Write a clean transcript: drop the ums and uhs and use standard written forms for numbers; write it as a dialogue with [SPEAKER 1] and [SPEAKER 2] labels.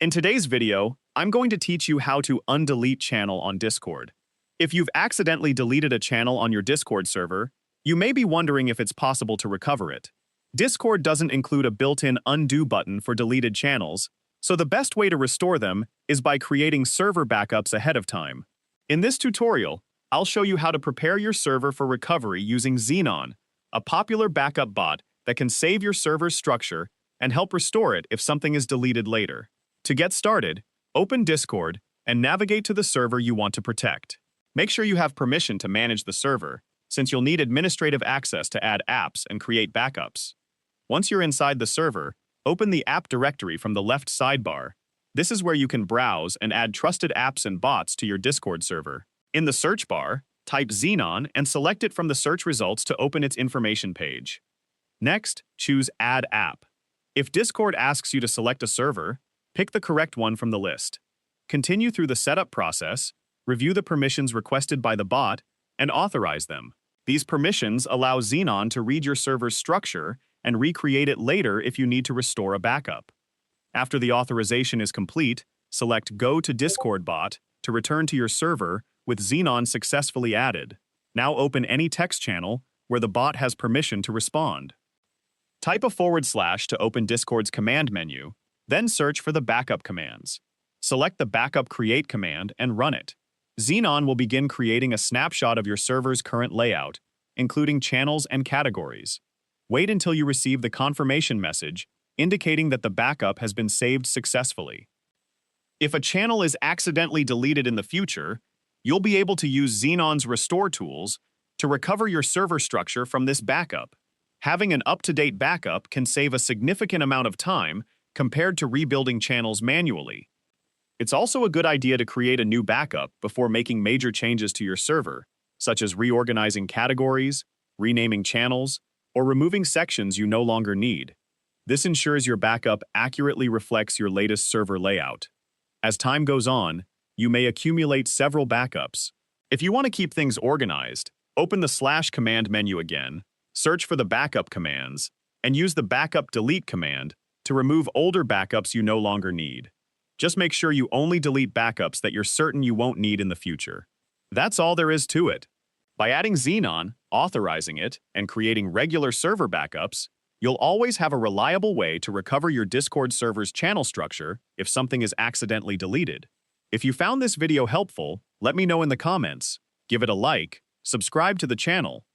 [SPEAKER 1] In today's video, I'm going to teach you how to undelete channel on Discord. If you've accidentally deleted a channel on your Discord server, you may be wondering if it's possible to recover it. Discord doesn't include a built-in undo button for deleted channels, so the best way to restore them is by creating server backups ahead of time. In this tutorial, I'll show you how to prepare your server for recovery using Xenon, a popular backup bot that can save your server's structure and help restore it if something is deleted later. To get started, open Discord and navigate to the server you want to protect. Make sure you have permission to manage the server, since you'll need administrative access to add apps and create backups. Once you're inside the server, open the app directory from the left sidebar. This is where you can browse and add trusted apps and bots to your Discord server. In the search bar, type Xenon and select it from the search results to open its information page. Next, choose Add App. If Discord asks you to select a server, pick the correct one from the list. Continue through the setup process, review the permissions requested by the bot, and authorize them. These permissions allow Xenon to read your server's structure and recreate it later if you need to restore a backup. After the authorization is complete, select Go to Discord bot to return to your server with Xenon successfully added. Now open any text channel where the bot has permission to respond. Type a / to open Discord's command menu, then search for the backup commands. Select the backup create command and run it. Xenon will begin creating a snapshot of your server's current layout, including channels and categories. Wait until you receive the confirmation message indicating that the backup has been saved successfully. If a channel is accidentally deleted in the future, you'll be able to use Xenon's restore tools to recover your server structure from this backup. Having an up-to-date backup can save a significant amount of time compared to rebuilding channels manually. It's also a good idea to create a new backup before making major changes to your server, such as reorganizing categories, renaming channels, or removing sections you no longer need. This ensures your backup accurately reflects your latest server layout. As time goes on, you may accumulate several backups. If you want to keep things organized, open the / command menu again, search for the backup commands, and use the backup delete command to remove older backups you no longer need. Just make sure you only delete backups that you're certain you won't need in the future. That's all there is to it. By adding Xenon, authorizing it, and creating regular server backups, you'll always have a reliable way to recover your Discord server's channel structure if something is accidentally deleted. If you found this video helpful, let me know in the comments, give it a like, subscribe to the channel,